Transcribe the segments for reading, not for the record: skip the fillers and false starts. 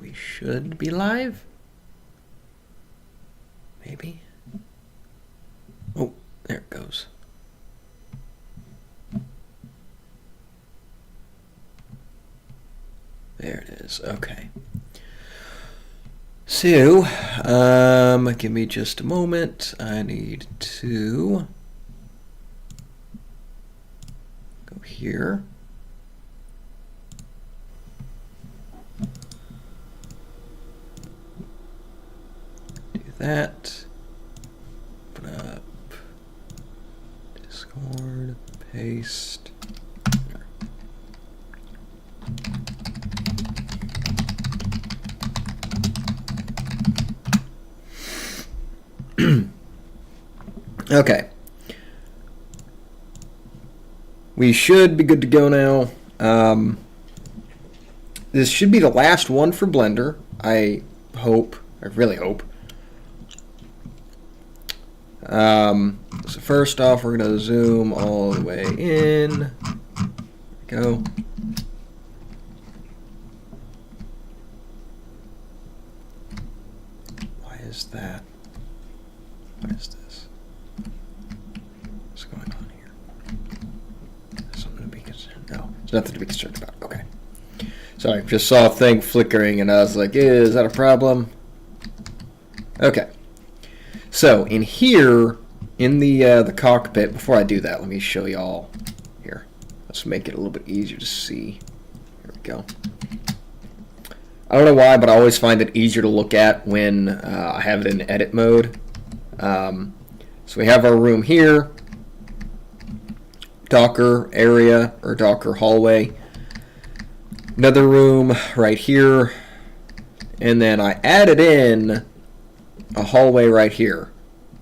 we should be live. Maybe. Oh, there it goes. There it is. Okay. So, give me just a moment. I need to go here. Do that. Open up Discord, paste. Okay. We should be good to go now. This should be the last one for Blender. I hope. I really hope. So first off, we're going to zoom all the way in. There we go. Why is that? What is this? What's going on here? Something to be concerned? No, there's nothing to be concerned about. Okay. Sorry, just saw a thing flickering and I was like, is that a problem? Okay. So in here, in the cockpit, before I do that, let me show y'all here. Let's make it a little bit easier to see. Here we go. I don't know why, but I always find it easier to look at when I have it in edit mode. So we have our room here, Docker area or Docker hallway, another room right here, and then I added in a hallway right here.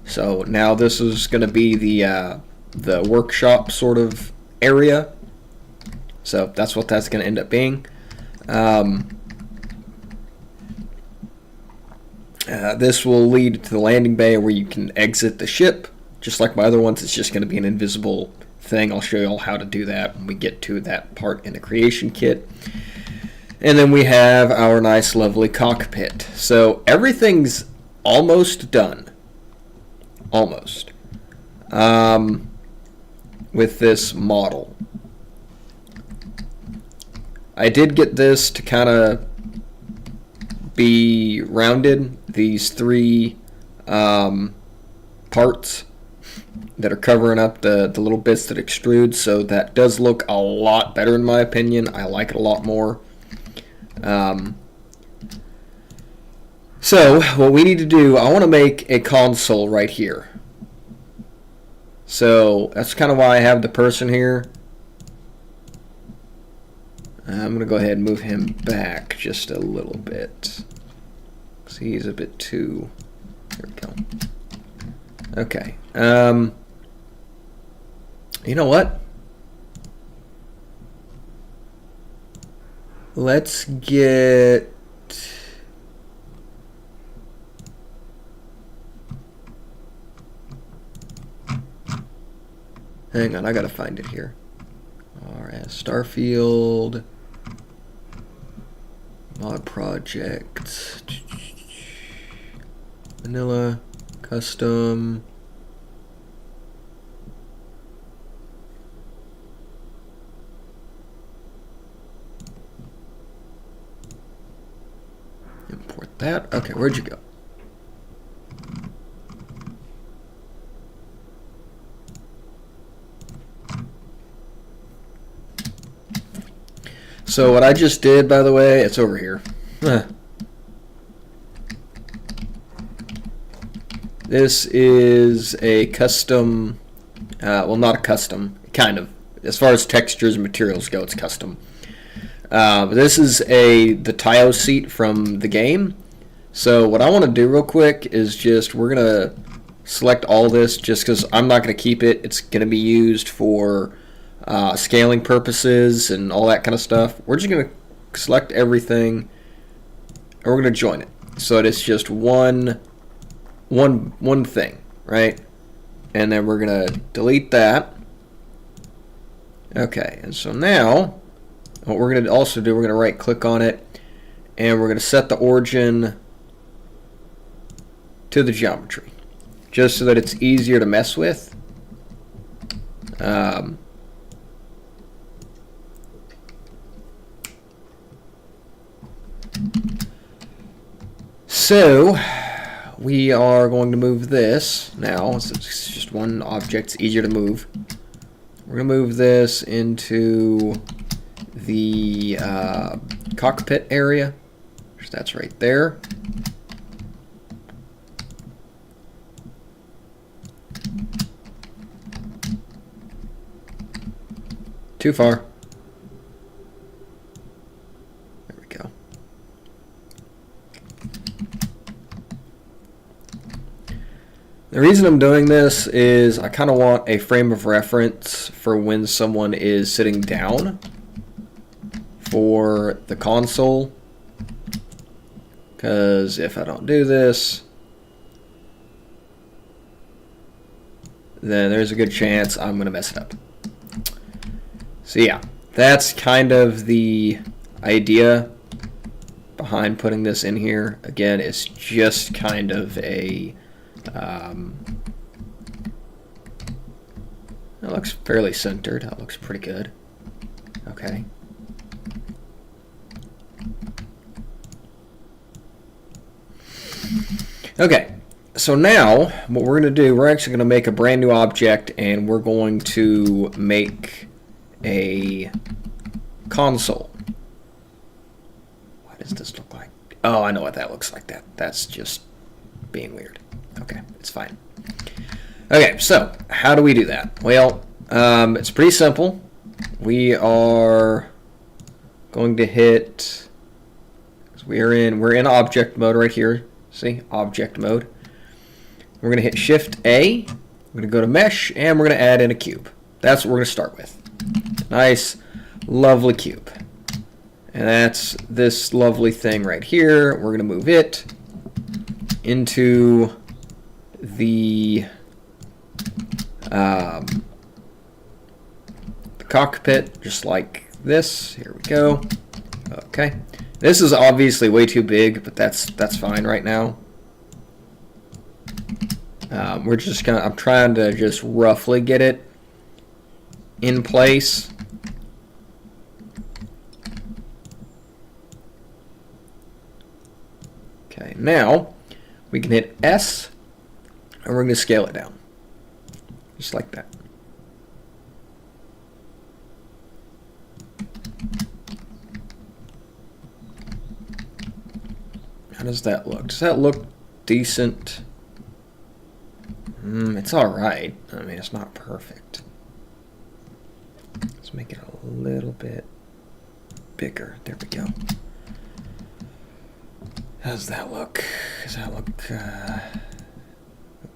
So now this is going to be the workshop sort of area. So that's what that's going to end up being. This will lead to the landing bay where you can exit the ship. Just like my other ones, it's just going to be an invisible thing. I'll show you all how to do that when we get to that part in the creation kit. And then we have our nice lovely cockpit. So everything's almost done. Almost. With this model. I did get this to kind of be rounded, these three parts that are covering up the little bits that extrude, so that does look a lot better in my opinion. I like it a lot more. So what we need to do, I want to make a console right here. So that's kind of why I have the person here. I'm going to go ahead and move him back just a little bit. So he's a bit too... There we go. Okay. You know what? Let's get... Hang on, I gotta find it here. Alright, Starfield... Mod project, vanilla, custom, import that. Okay, where'd you go? So what I just did, by the way, it's over here. This is a custom, well, not a custom, kind of. As far as textures and materials go, it's custom. This is the Taio seat from the game. So what I want to do real quick is just, we're going to select all this just because I'm not going to keep it. It's going to be used for scaling purposes and all that kind of stuff. We're just going to select everything and we're going to join it. So it's just one thing, right? And then we're going to delete that. Okay, and so now what we're going to also do, we're going to right click on it and we're going to set the origin to the geometry, just so that it's easier to mess with. So we are going to move this now. So it's just one object. It's easier to move. We're going to move this into the cockpit area. So that's right there. Too far. There we go. The reason I'm doing this is I kind of want a frame of reference for when someone is sitting down for the console. Because if I don't do this, then there's a good chance I'm going to mess it up. So yeah, that's kind of the idea behind putting this in here. Again, it's just kind of a... it looks fairly centered. That looks pretty good. Okay. Okay, so now what we're going to do, we're actually going to make a brand new object, and we're going to make a console. What does this look like? Oh, I know what that looks like. That's just being weird. Okay, it's fine. Okay, so how do we do that? Well, it's pretty simple. We are going to hit. We're in object mode right here. See, object mode. We're going to hit Shift A. We're going to go to Mesh, and we're going to add in a cube. That's what we're going to start with. Nice, lovely cube. And that's this lovely thing right here. We're going to move it into the cockpit, just like this. Here we go. Okay. This is obviously way too big, but that's fine right now. We're just gonna. I'm trying to just roughly get it in place. Okay, now we can hit S, and we're going to scale it down, just like that. How does that look? Does that look decent? It's alright. I mean, it's not perfect. Let's make it a little bit bigger. There we go. How does that look? Does that look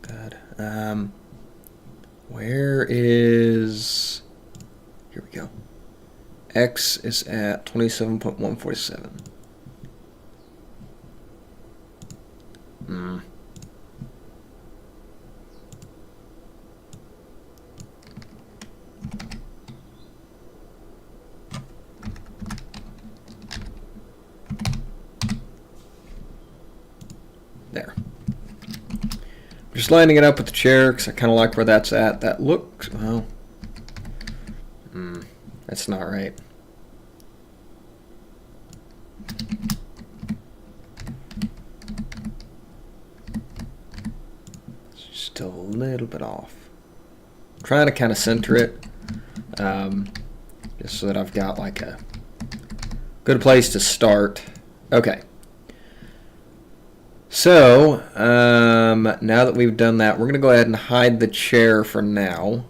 good? Where is... Here we go. X is at 27.147. There. I'm just lining it up with the chair because I kind of like where that's at. That looks, well, that's not right. It's still a little bit off. I'm trying to kind of center it, just so that I've got like a good place to start. Okay. So, now that we've done that, we're going to go ahead and hide the chair for now.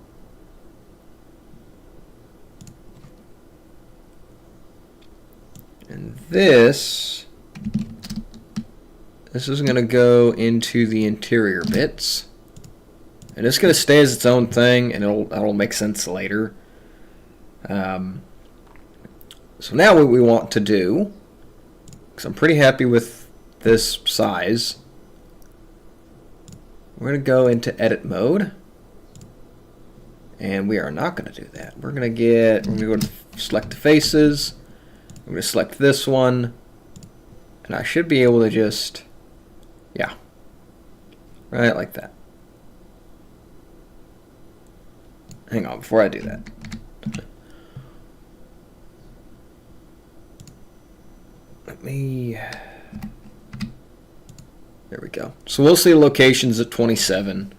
And this is going to go into the interior bits. And it's going to stay as its own thing, and it'll make sense later. So now what we want to do, because I'm pretty happy with this size, we're going to go into edit mode, and we are not going to do that. We're going to go to select the faces. We're going to select this one, And I should be able to just, yeah, right like that. Hang on, before I do that. Let me, there we go. So we'll see locations at 27,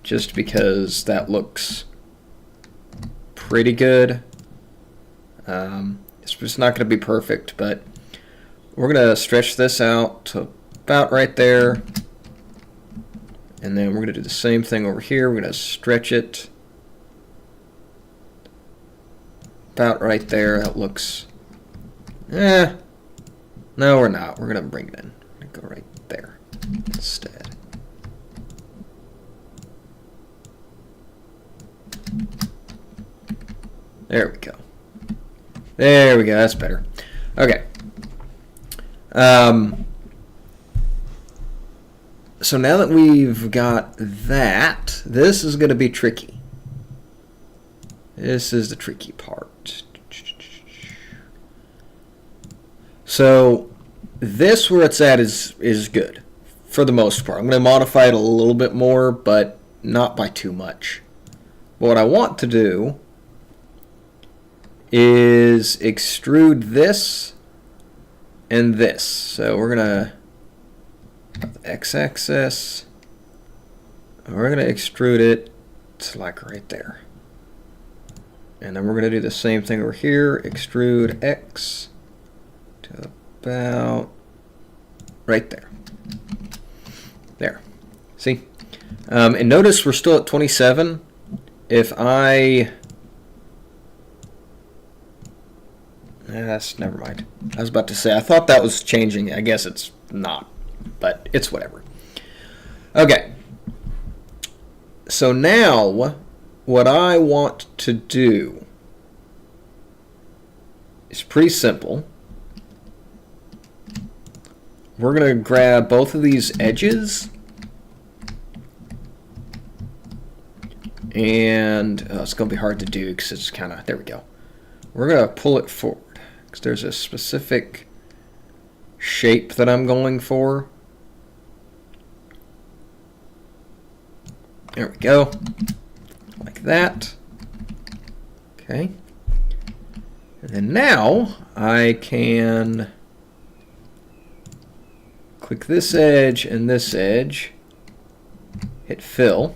just because that looks pretty good. It's just not going to be perfect, but we're going to stretch this out to about right there. And then we're going to do the same thing over here. We're going to stretch it about right there. That looks, no, we're not. We're going to bring it in. We're going to go right there instead. There we go. There we go. That's better. Okay. So now that we've got that, this is going to be tricky. This is the tricky part. So this where it's at is good for the most part. I'm going to modify it a little bit more, but not by too much. But what I want to do is extrude this and this. So we're going to x-axis, we're going to extrude it to like right there. And then we're going to do the same thing over here, extrude x to about right there. There. See? And notice we're still at 27. If never mind. I was about to say, I thought that was changing. I guess it's not, but it's whatever. Okay. So now, what I want to do is pretty simple. We're going to grab both of these edges, and it's going to be hard to do because it's kind of, there we go. We're going to pull it forward because there's a specific shape that I'm going for. There we go. Like that. Okay. And then now I can click this edge and this edge, hit fill,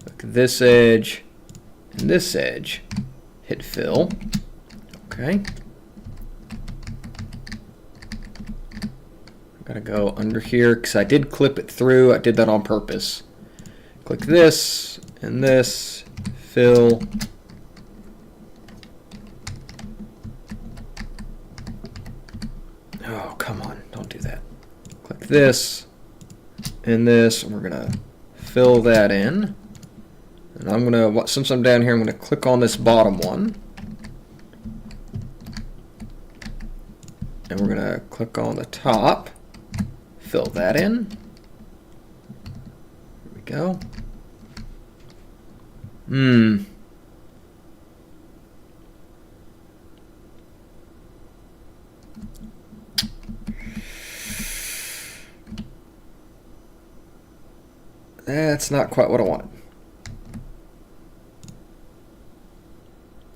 click this edge and this edge, hit fill. Okay. Gotta go under here because I did clip it through. I did that on purpose. Click this and this, fill. Oh, come on, don't do that. Click this and this, and we're gonna fill that in. And I'm gonna, since I'm down here, I'm gonna click on this bottom one. And we're gonna click on the top, fill that in. There we go. That's not quite what I wanted.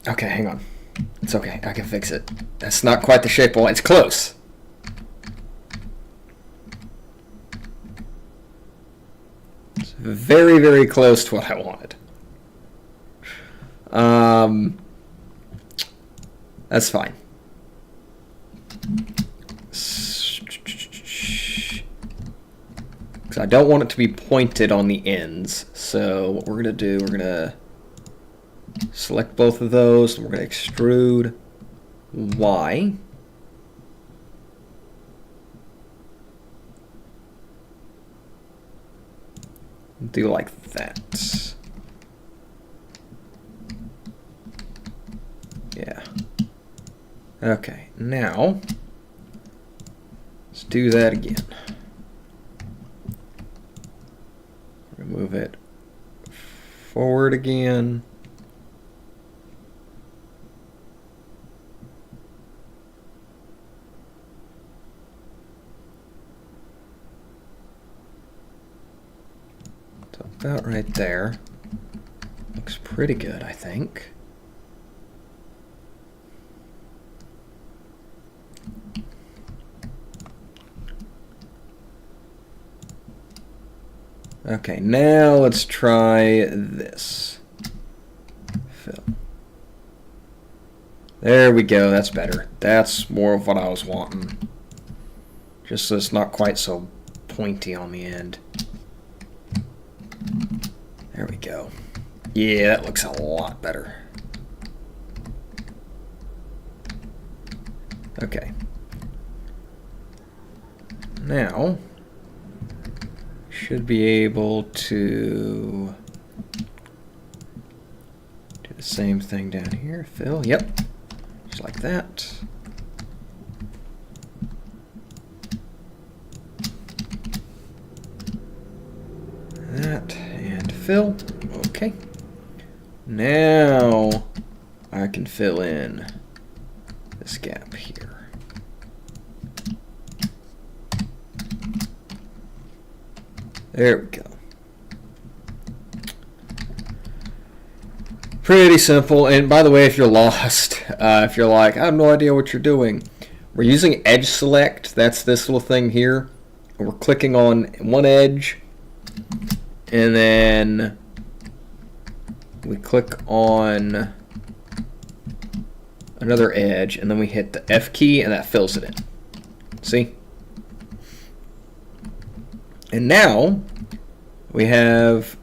Okay, hang on. It's okay, I can fix it. That's not quite the shape I want. It's close. It's very, very close to what I wanted. That's fine. Because I don't want it to be pointed on the ends. So what we're going to do, we're going to select both of those, and we're going to extrude Y. Do like that. Yeah. Okay, now let's do that again. Move it forward again. about right there. Looks pretty good, I think. Okay, now let's try this. Fill. There we go, that's better. That's more of what I was wanting. Just so it's not quite so pointy on the end. There we go. Yeah, that looks a lot better. Okay. Now, should be able to do the same thing down here. Fill, yep, just like that. That, and fill, okay. Now, I can fill in this gap here. There we go. Pretty simple. And by the way, if you're lost, if you're like, I have no idea what you're doing, we're using edge select. That's this little thing here. We're clicking on one edge, and then we click on another edge, and then we hit the F key, and that fills it in. See? And now we have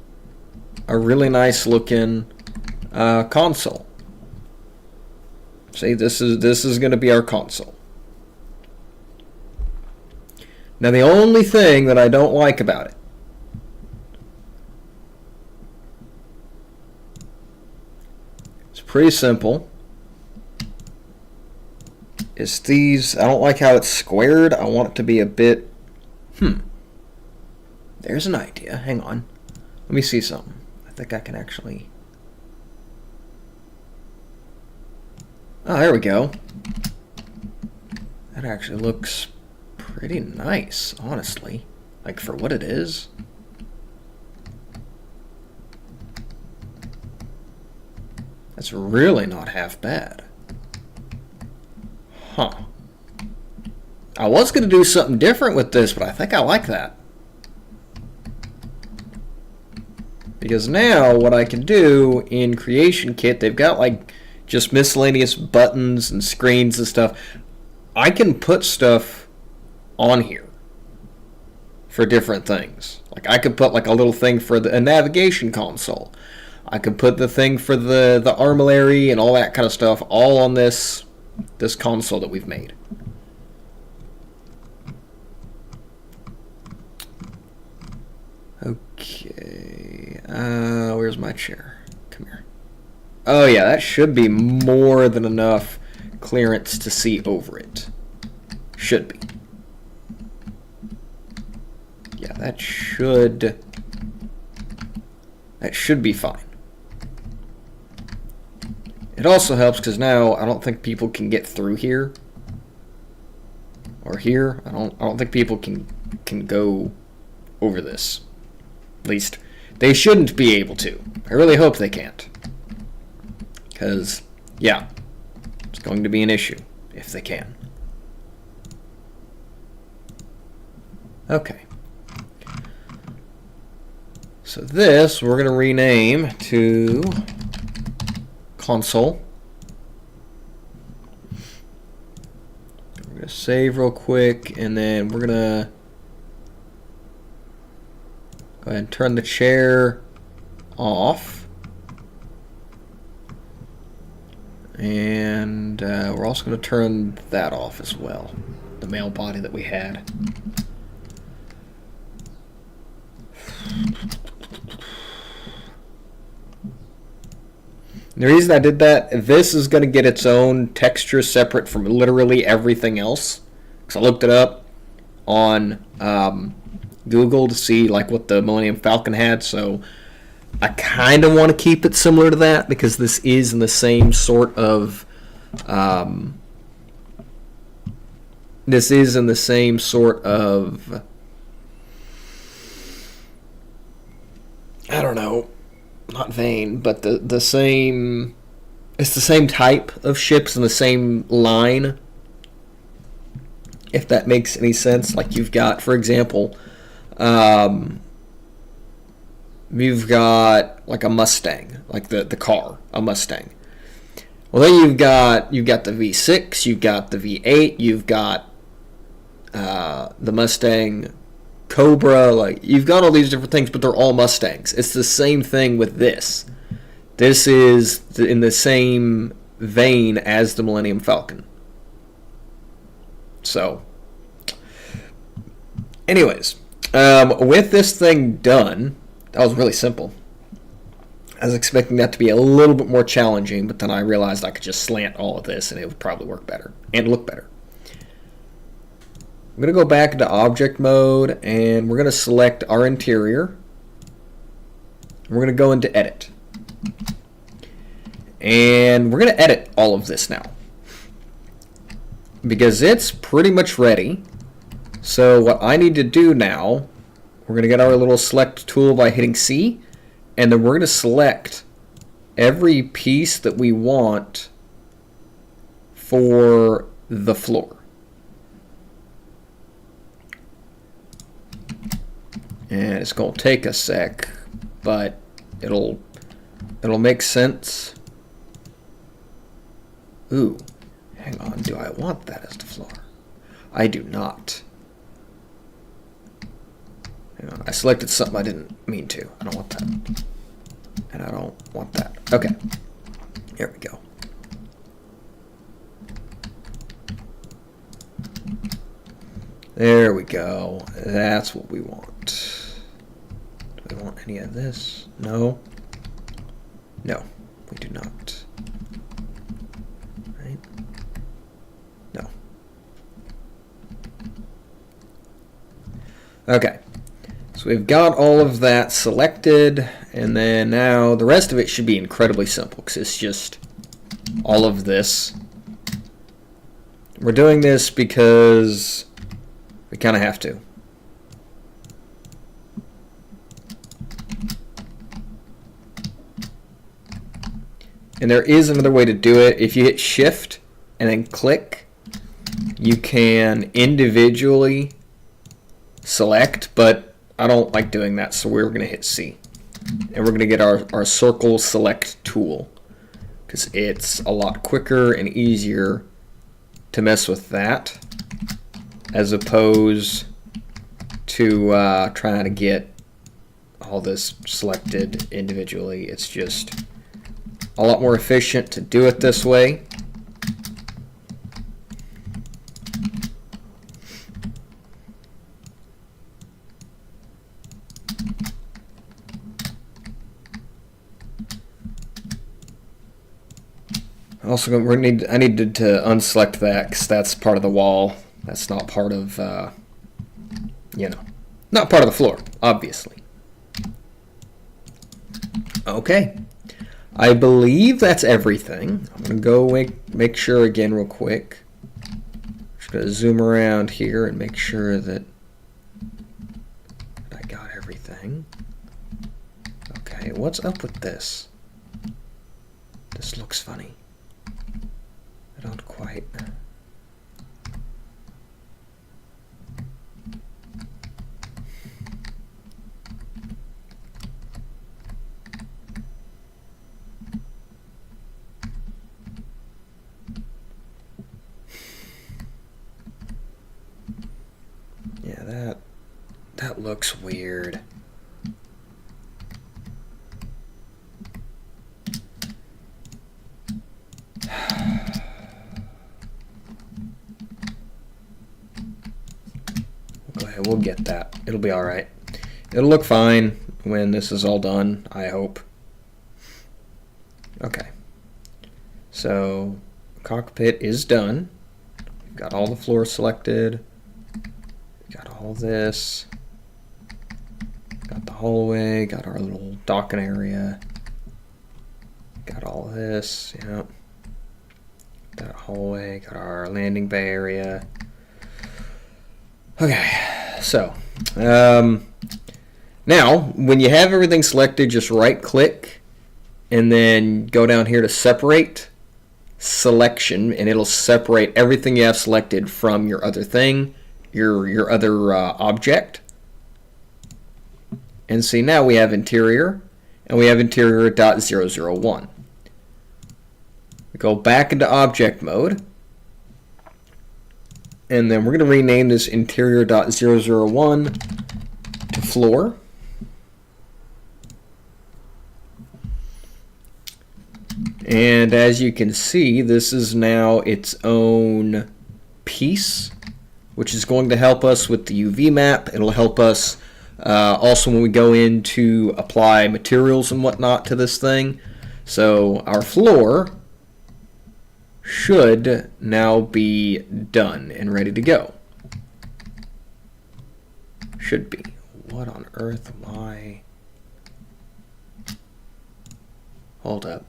a really nice looking console. See, this is going to be our console. Now the only thing that I don't like about it is pretty simple. Is these, I don't like how it's squared. I want it to be a bit, there's an idea. Hang on. Let me see something. I think I can actually... Oh, there we go. That actually looks pretty nice, honestly. Like, for what it is. That's really not half bad. Huh. I was going to do something different with this, but I think I like that. Because now what I can do in Creation Kit, they've got like just miscellaneous buttons and screens and stuff. I can put stuff on here for different things. Like I could put like a little thing for a navigation console. I could put the thing for the armillary and all that kind of stuff all on this console that we've made. Okay, where's my chair? Come here. Oh yeah, that should be more than enough clearance to see over it. Should be. Yeah, that should be fine. It also helps because now I don't think people can get through here or here. I don't think people can go over this. At least they shouldn't be able to. I really hope they can't. Because, yeah, it's going to be an issue if they can. Okay. So this we're going to rename to console. We're going to save real quick, and then we're going to go ahead and turn the chair off. And we're also going to turn that off as well, the male body that we had. The reason I did that, this is going to get its own texture separate from literally everything else. Because I looked it up on Google to see like what the Millennium Falcon had, so I kind of want to keep it similar to that because this is in the same sort of I don't know, not vein, but the same. It's the same type of ships and the same line. If that makes any sense, like you've got, for example, you've got like a Mustang, like the car, a Mustang. Well, then you've got the V6, you've got the V8, you've got the Mustang Cobra. Like you've got all these different things, but they're all Mustangs. It's the same thing with this. This is in the same vein as the Millennium Falcon. So, anyways, with this thing done, that was really simple. I was expecting that to be a little bit more challenging, but then I realized I could just slant all of this and it would probably work better and look better. I'm going to go back into object mode and we're going to select our interior. We're going to go into edit. And we're going to edit all of this now, because it's pretty much ready. So what I need to do now, we're going to get our little select tool by hitting C, and then we're going to select every piece that we want for the floor. And it's going to take a sec, but it'll make sense. Ooh, hang on, do I want that as the floor? I do not. Hang on, I selected something I didn't mean to. I don't want that. And I don't want that. Okay, here we go. There we go. That's what we want. Do we want any of this? No. No, we do not. Right? No. Okay. So we've got all of that selected, and then now the rest of it should be incredibly simple because it's just all of this. We're doing this because we kind of have to. And there is another way to do it. If you hit shift and then click, you can individually select, but I don't like doing that, so we're going to hit C. And we're going to get our circle select tool, because it's a lot quicker and easier to mess with that as opposed to trying to get all this selected individually. It's just a lot more efficient to do it this way. Also, I needed to unselect that because that's part of the wall. That's not part of, not part of the floor, obviously. Okay. I believe that's everything. I'm going to go make sure again real quick. Just going to zoom around here and make sure that I got everything. Okay, what's up with this? This looks funny. I don't quite... Yeah, that looks weird. Go ahead, we'll get that. It'll be alright. It'll look fine when this is all done, I hope. Okay. So, cockpit is done. We've got all the floors selected. Got all this. Got the hallway. Got our little docking area. Got all this. Yep. Got a hallway. Got our landing bay area. Okay. So, Now, when you have everything selected, just right click and then go down here to separate selection, and it'll separate everything you have selected from your other thing, your other object. And see, now we have interior, and we have interior.001. We go back into object mode, and then we're going to rename this interior.001 to floor. And as you can see, this is now its own piece, which is going to help us with the UV map. It'll help us also when we go in to apply materials and whatnot to this thing. So our floor should now be done and ready to go. Should be. What on earth am I? Hold up.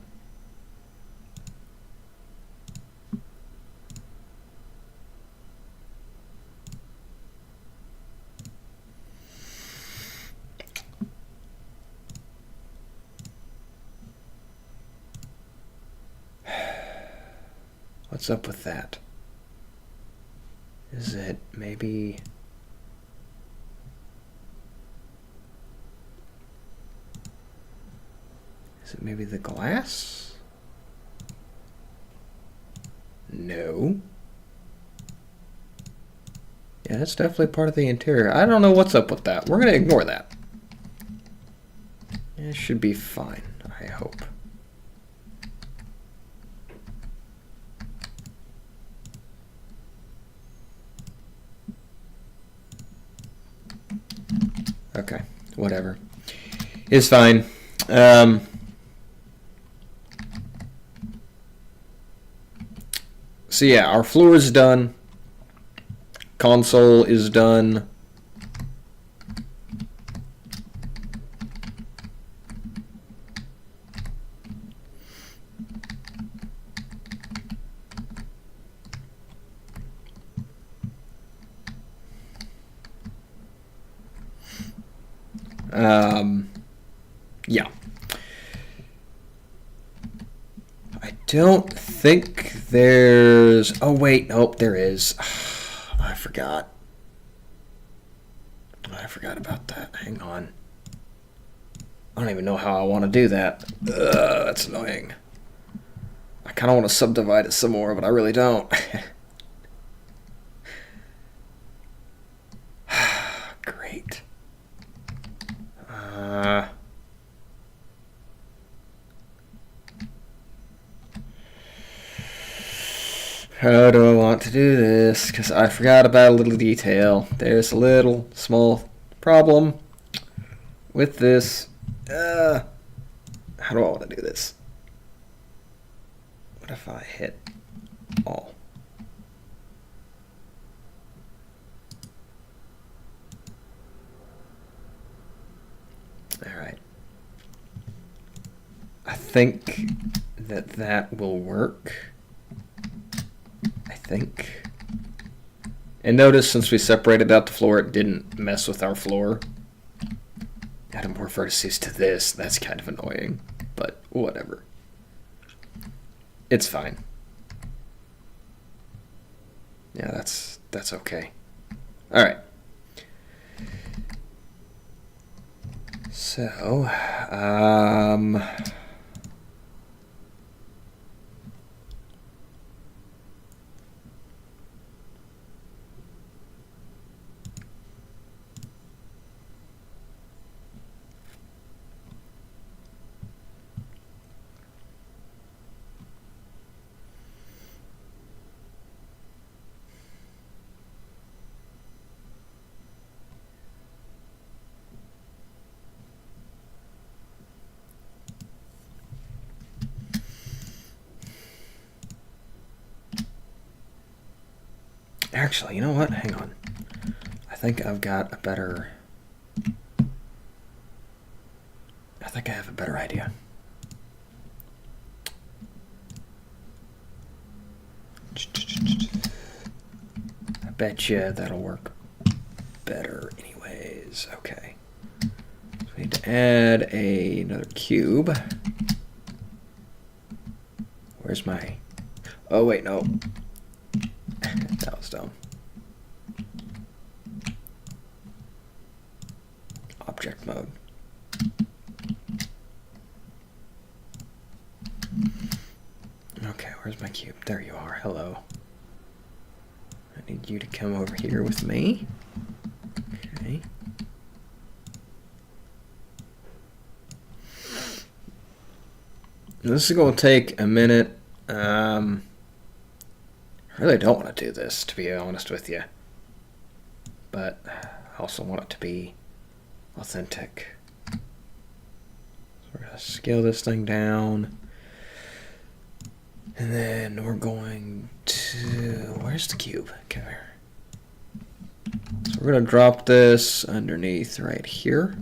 What's up with that? Is it maybe... Is it maybe the glass? No. Yeah, that's definitely part of the interior. I don't know what's up with that. We're going to ignore that. It should be fine, I hope. Okay, whatever. It's fine. So yeah, our floor is done. Console is done. Yeah. I don't think there's... Oh, wait. Nope, there is. I forgot. I forgot about that. Hang on. I don't even know how I want to do that. That's annoying. I kind of want to subdivide it some more, but I really don't. Great. How do I want to do this? Because I forgot about a little detail. There's a little small problem with this. How do I want to do this? What if I hit all? Alright. I think that will work. I think. And notice since we separated out the floor, it didn't mess with our floor. Add more vertices to this. That's kind of annoying, but whatever. It's fine. Yeah, that's okay. All right. So, actually, you know what? Hang on. I think I've got a better... I think I have a better idea. I bet you that'll work better anyways. Okay. add another cube. Where's my... Oh, wait, no. That was dumb. Object mode. Okay, where's my cube? There you are. Hello. I need you to come over here with me. Okay. This is going to take a minute. I really don't want to do this, to be honest with you. But I also want it to be authentic. So we're going to scale this thing down. And then we're going to... Where's the cube? Come here. So we're going to drop this underneath right here.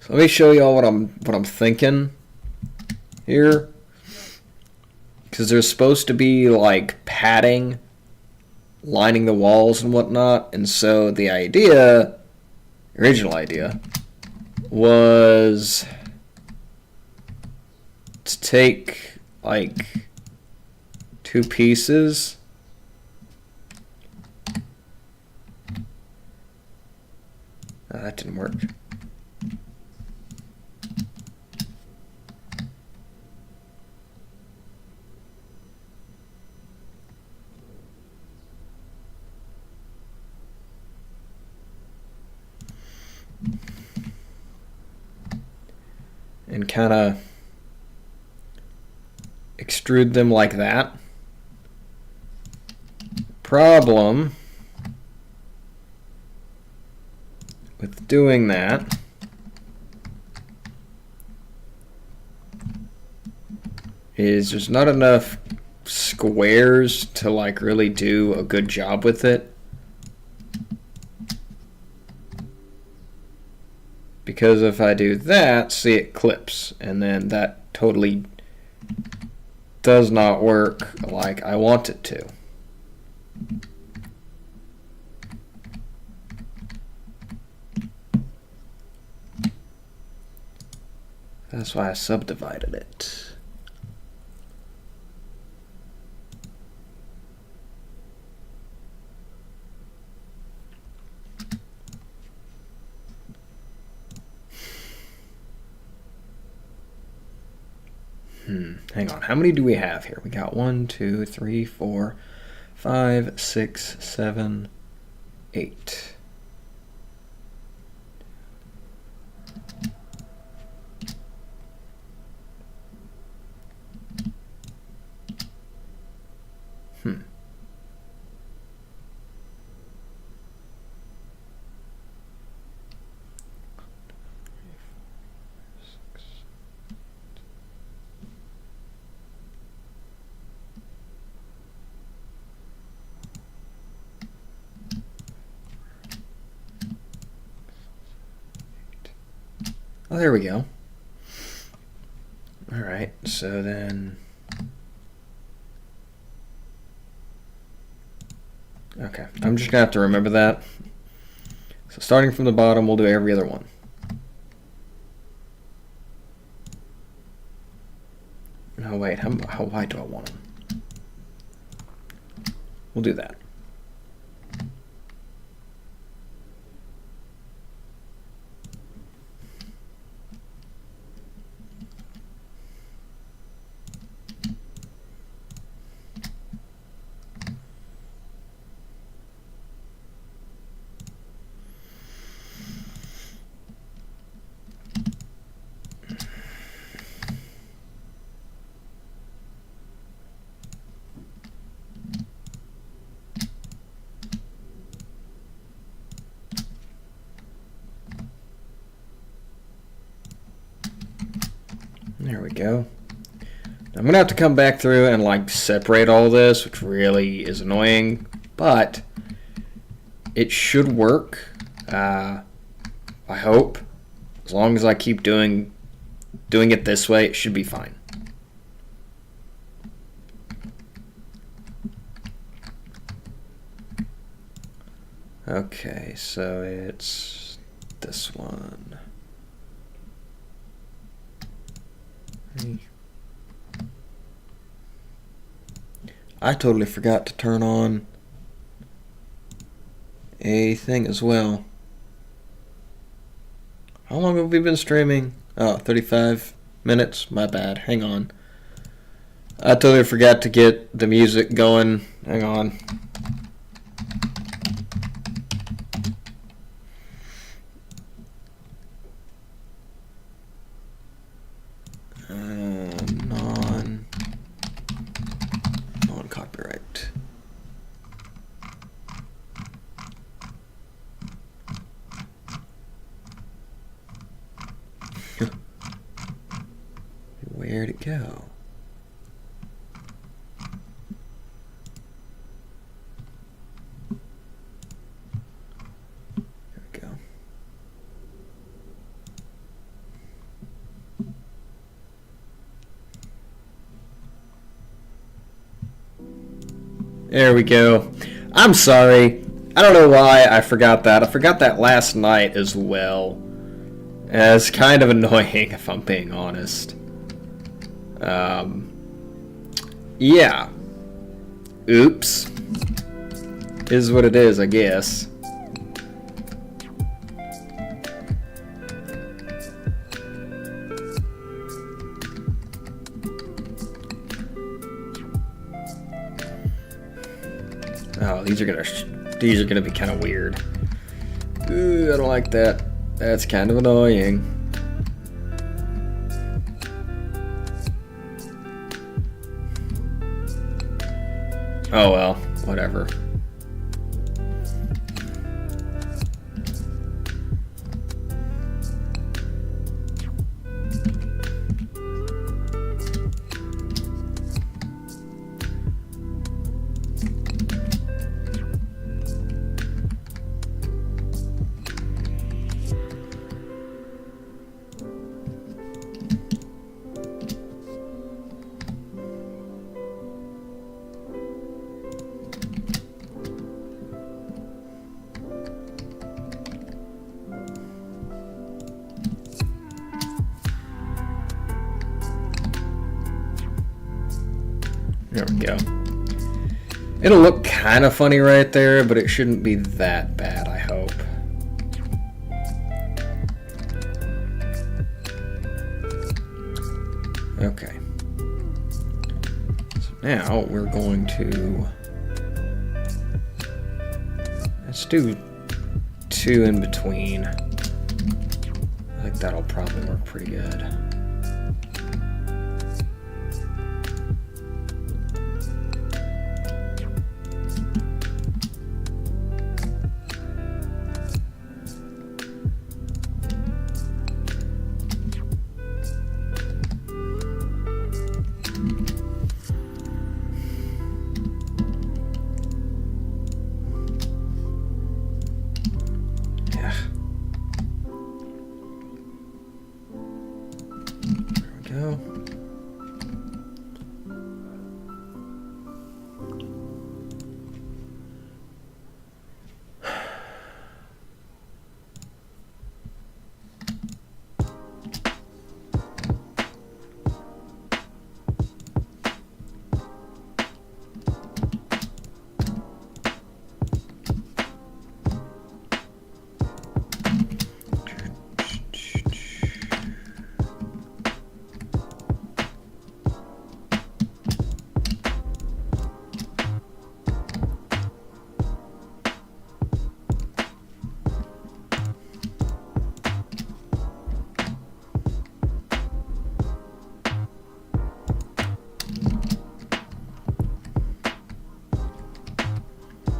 So let me show y'all what I'm thinking here, because there's supposed to be like padding lining the walls and whatnot, and so the original idea was to take like two pieces that didn't work. And kind of extrude them like that. Problem with doing that is there's not enough squares to like really do a good job with it. Because if I do that, see, it clips, and then that totally does not work like I want it to. That's why I subdivided it. Hang on. How many do we have here? We got 1, 2, 3, 4, 5, 6, 7, 8. Oh, there we go. All right, so then... Okay, I'm just going to have to remember that. So starting from the bottom, we'll do every other one. No, wait, how wide do I want them? We'll do that. There we go. I'm gonna have to come back through and like separate all this, which really is annoying, but it should work. I hope. As long as I keep doing it this way, it should be fine. Okay, so it's this one. I totally forgot to turn on a thing as well. How long have we been streaming? Oh, 35 minutes. My bad. Hang on. I totally forgot to get the music going. Hang on. Non-copyright. Where'd it go? There we go. There we go. I'm sorry. I don't know why I forgot that. I forgot that last night as well. It's kind of annoying if I'm being honest. Yeah. Oops. Is what it is, I guess. Oh, these are gonna be kind of weird. Ooh, I don't like that. That's kind of annoying. Oh well, whatever. There we go. It'll look kind of funny right there, but it shouldn't be that bad, I hope. Okay. So now we're going to... Let's do 2 in between. I think that'll probably work pretty good. Go.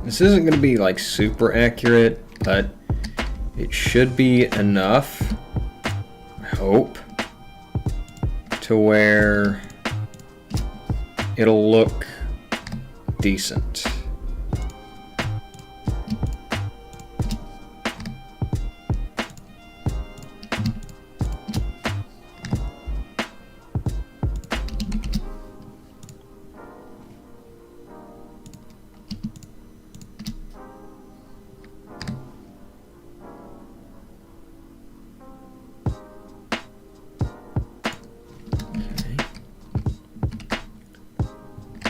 This isn't going to be like super accurate, but it should be enough. I hope. to where it'll look decent.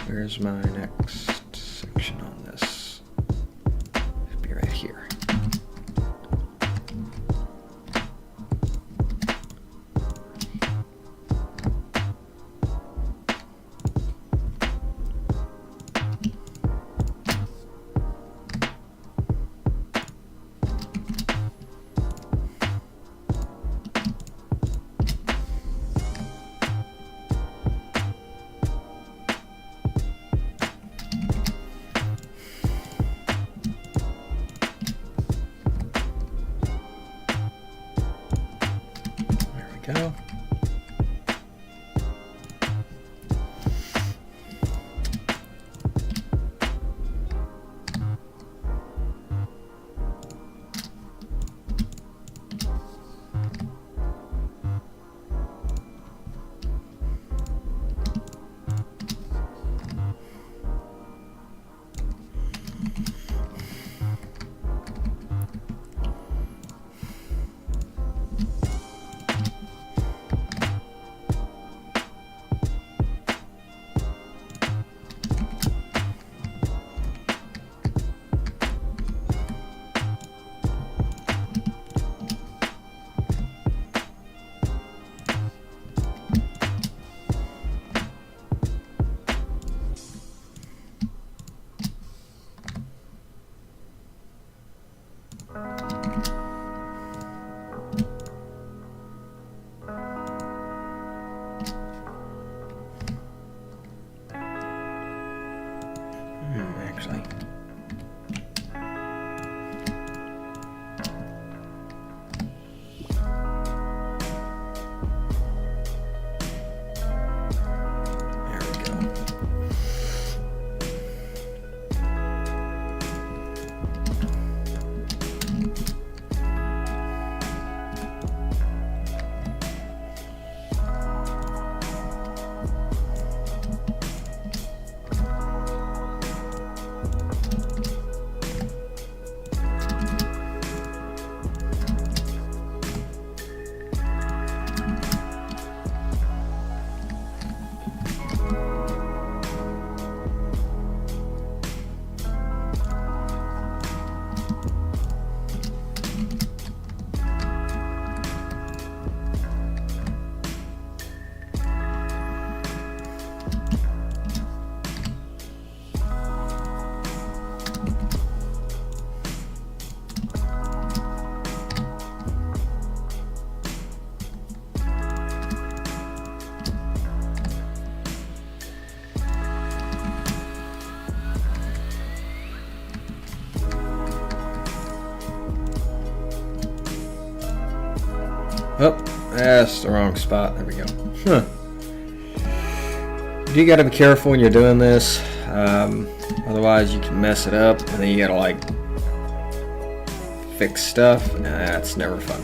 Where's my next section on this? Should be right here. Go. Actually. There we go. Oh, that's the wrong spot. There we go. Huh. You gotta be careful when you're doing this. Otherwise, you can mess it up, and then you gotta like fix stuff. Nah, that's never fun.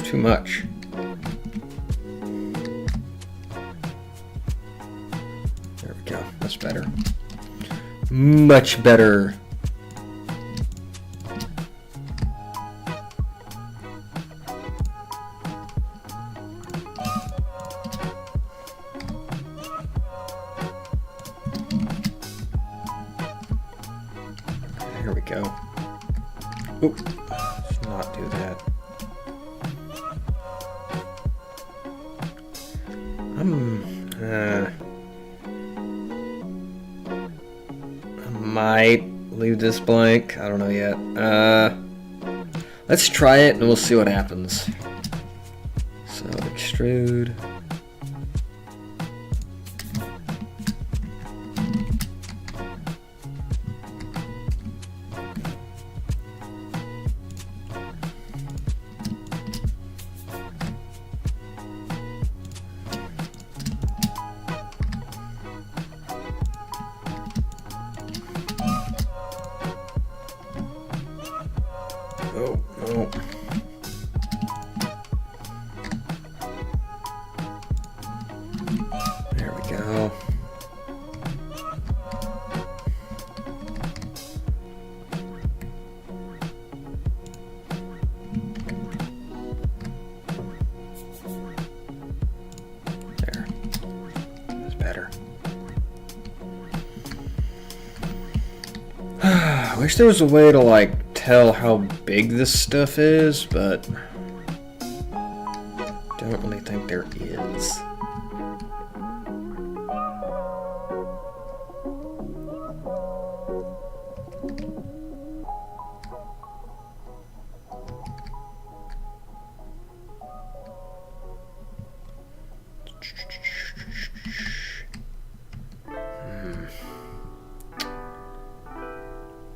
too much. There we go. That's better. Much better. Here we go. Oop. Let's not do that. I might leave this blank. I don't know yet. Let's try it and we'll see what happens. So extrude. Oh, no. There we go. There. That's better. I wish there was a way to, like, tell how big this stuff is, but don't really think there is.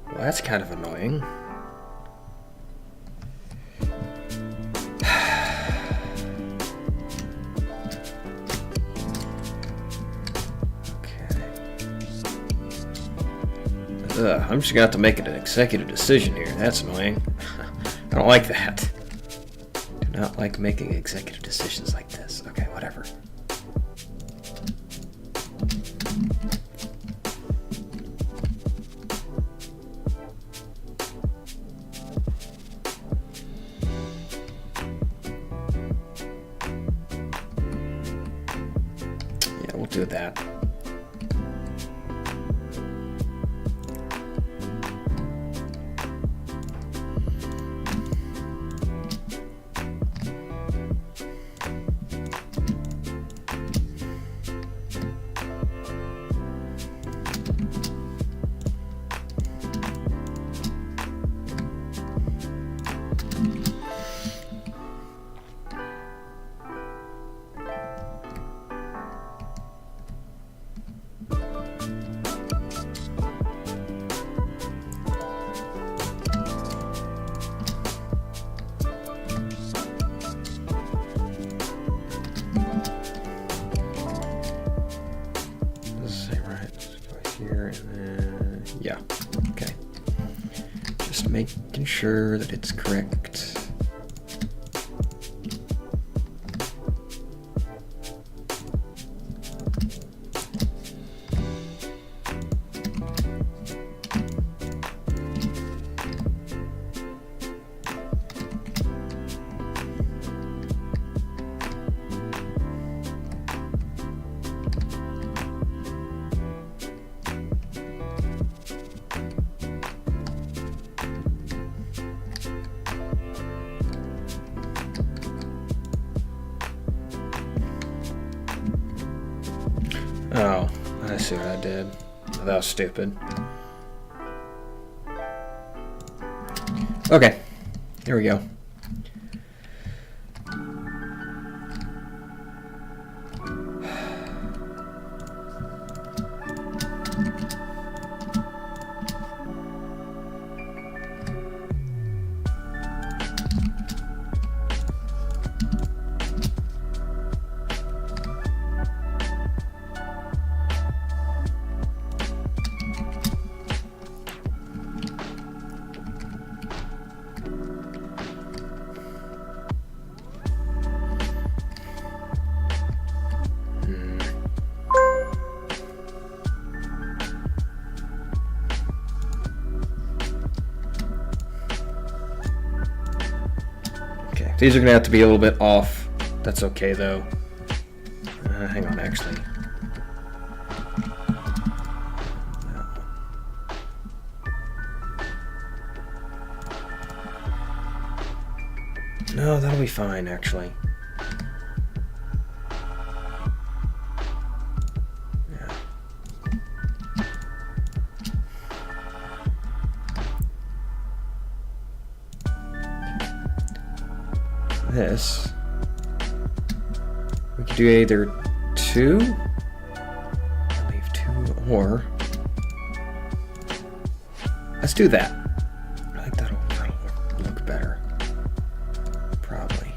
Well, that's kind of annoying. I'm just gonna have to make an executive decision here. That's annoying. I don't like that. Do not like making executive decisions like this. Okay, whatever. Yeah, we'll do that. Yeah, okay. Just making sure that it's correct. Oh, I see what I did. That was stupid. Okay, here we go. These are going to have to be a little bit off. That's okay, though. Hang on, actually. No, that'll be fine, actually. Yeah. This. We could do either 2. Leave 2 or. Let's do that. I think that'll look better. Probably.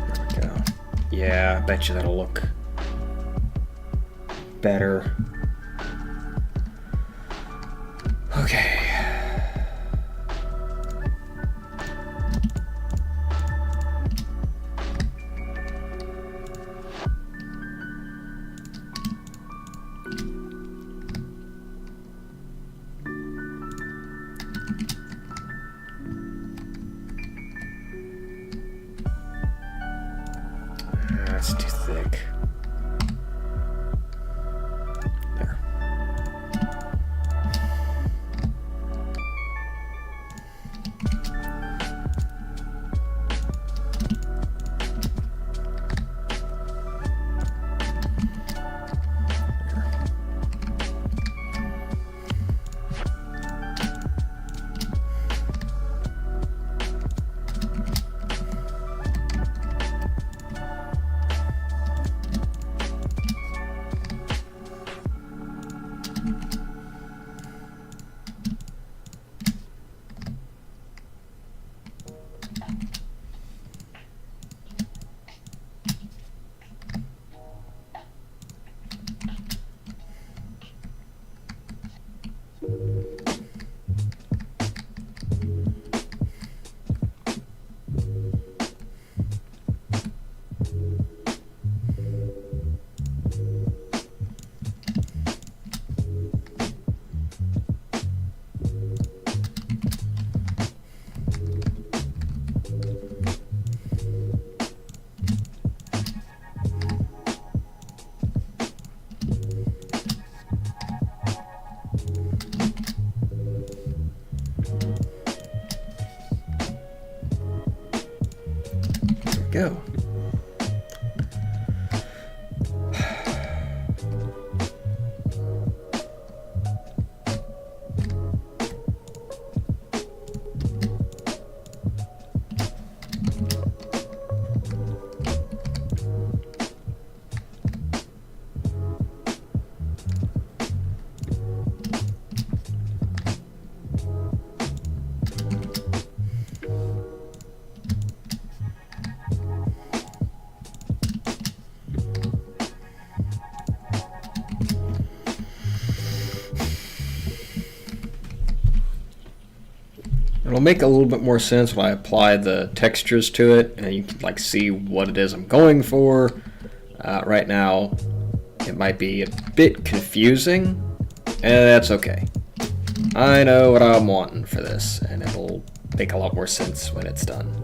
There we go. Yeah, I bet you that'll look better. Okay. That's too thick. There. Go. It'll make a little bit more sense when I apply the textures to it, and you can like see what it is I'm going for. Right now, it might be a bit confusing, and that's okay. I know what I'm wanting for this, and it'll make a lot more sense when it's done.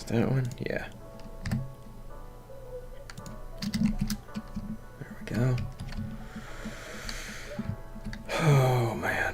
That one? Yeah. There we go. Oh, man.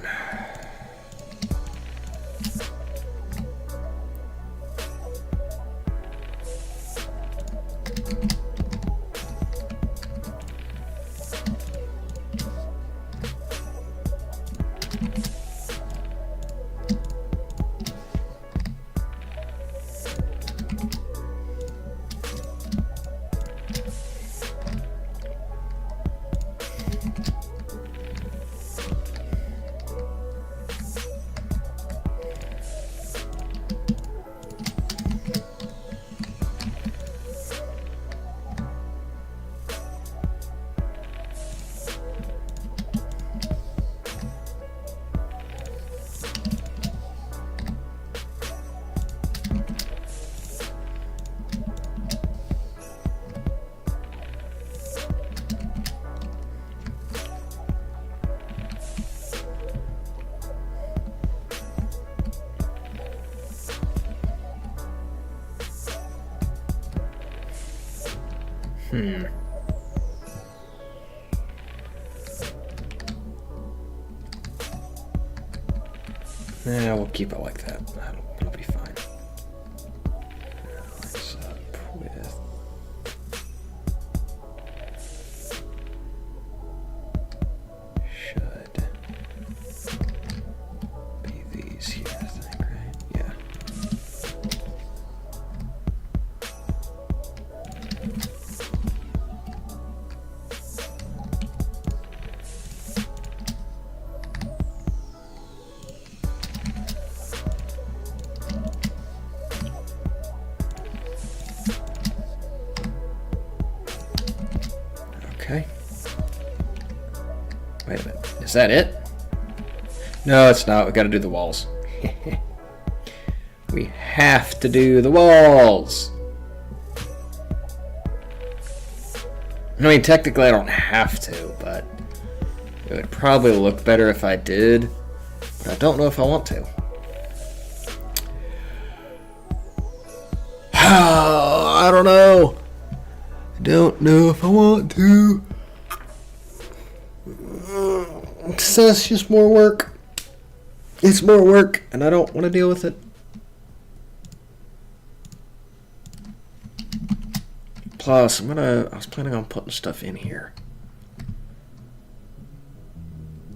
Yeah, we'll keep it like that. It'll be fine. Lines up with... should be these here, I think, right? Yeah. Okay. Wait a minute. Is that it? No, it's not. We gotta do the walls. We have to do the walls. I mean, technically I don't have to, but it would probably look better if I did. But I don't know if I want to. I don't know. I don't know if I want to. So it's just more work. It's more work, and I don't want to deal with it. Plus, I was planning on putting stuff in here.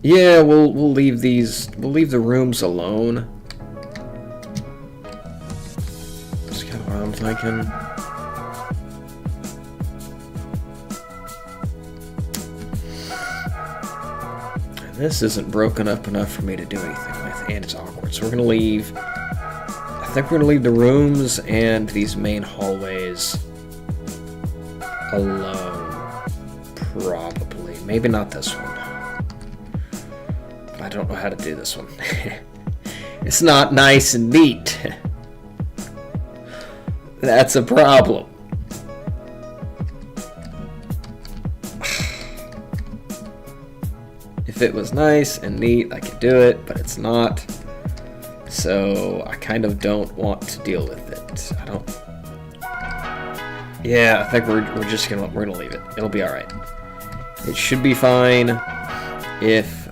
Yeah, we'll leave these. We'll leave the rooms alone. That's kind of what I'm thinking. This isn't broken up enough for me to do anything with, and it's awkward. So we're gonna leave. I think we're gonna leave the rooms and these main hallways alone. Probably. Maybe not this one. But I don't know how to do this one. It's not nice and neat. That's a problem. If it was nice and neat, I could do it, but it's not. So I kind of don't want to deal with it. I don't. Yeah, I think we're gonna leave it. It'll be all right. It should be fine if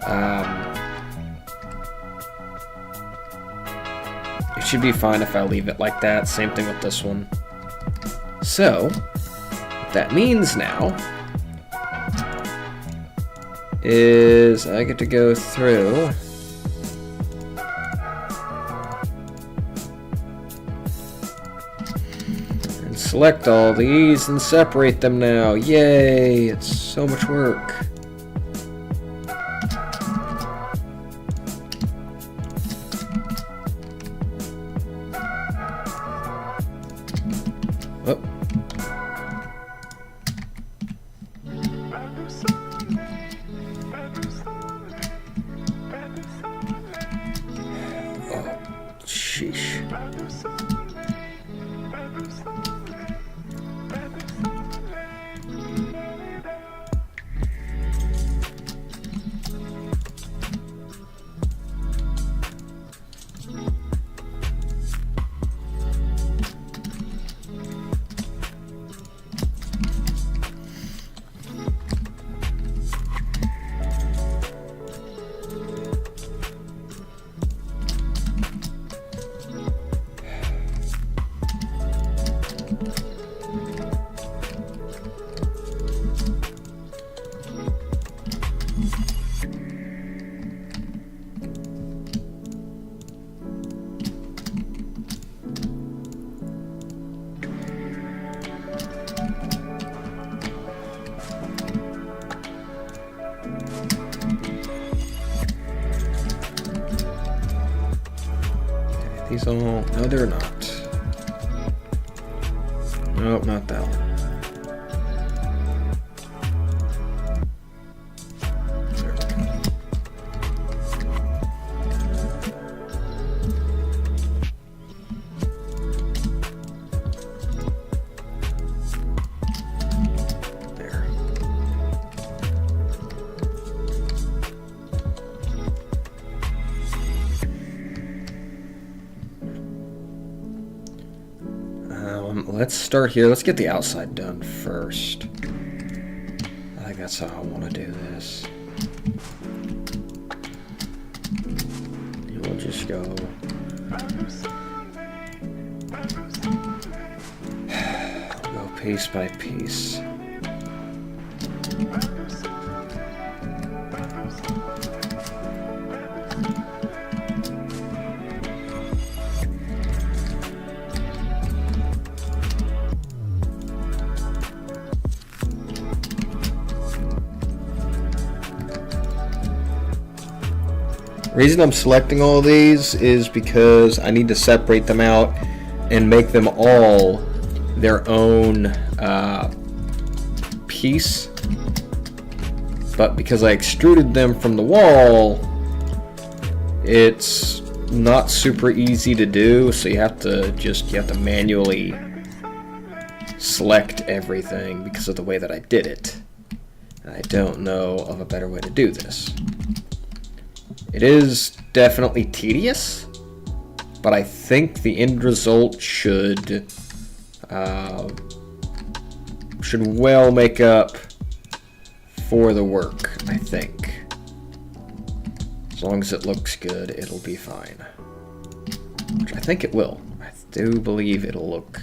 it should be fine if I leave it like that. Same thing with this one. So what that means now is I get to go through and select all these and separate them now. Yay! It's so much work. Oh. Sheesh. These all... no, they're not. Nope, not that one. Let's start here. Let's get the outside done first. think that's how I want to do this. And we'll just go. We'll go piece by piece. The reason I'm selecting all of these is because I need to separate them out and make them all their own piece. But because I extruded them from the wall, it's not super easy to do, so you have to manually select everything because of the way that I did it. I don't know of a better way to do this. It is definitely tedious, but I think the end result should well make up for the work, I think. As long as it looks good, it'll be fine. Which I think it will. I do believe it'll look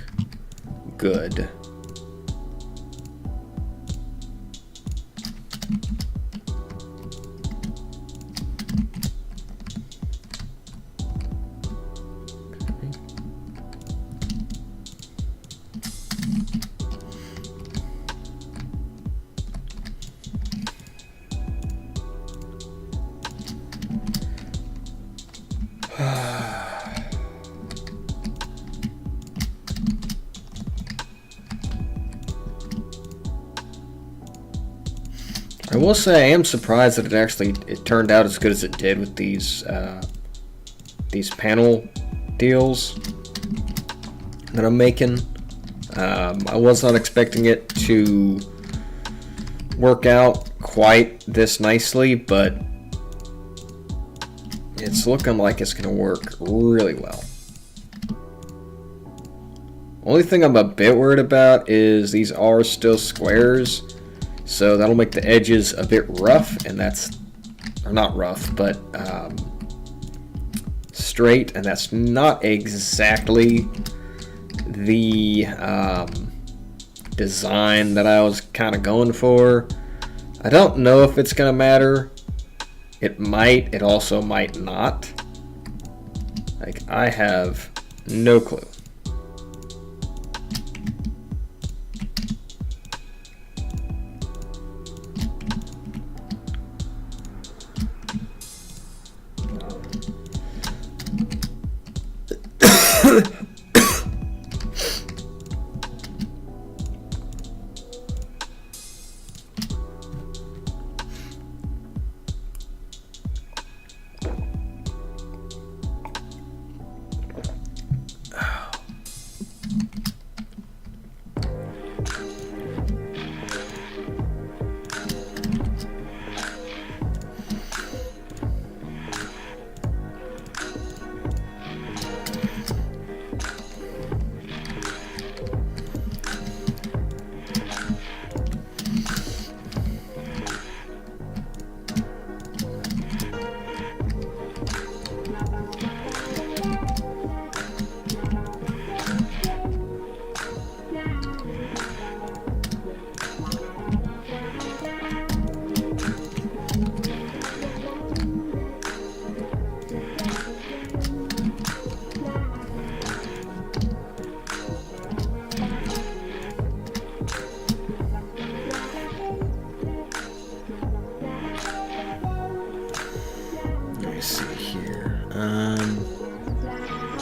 good. I will say I am surprised that it turned out as good as it did with these panel deals that I'm making. I was not expecting it to work out quite this nicely, but it's looking like it's going to work really well. Only thing I'm a bit worried about is these are still squares. So that'll make the edges a bit rough, and or not rough, but straight, and that's not exactly the design that I was kind of going for. I don't know if it's going to matter. It might, it also might not. Like, I have no clue.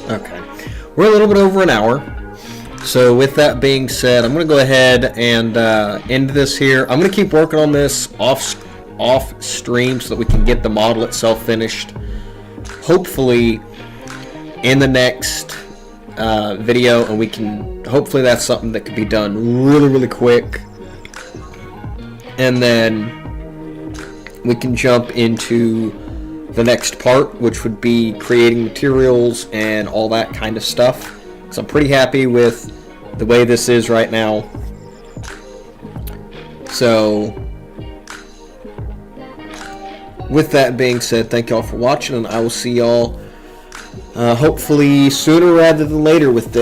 Okay, we're a little bit over an hour. So with that being said, I'm going to go ahead and end this here. I'm going to keep working on this off stream so that we can get the model itself finished. Hopefully in the next video, and we can, hopefully that's something that could be done really quick. And then we can jump into the next part, which would be creating materials and all that kind of stuff. So I'm pretty happy with the way this is right now. So with that being said, thank y'all for watching, and I will see y'all hopefully sooner rather than later with this.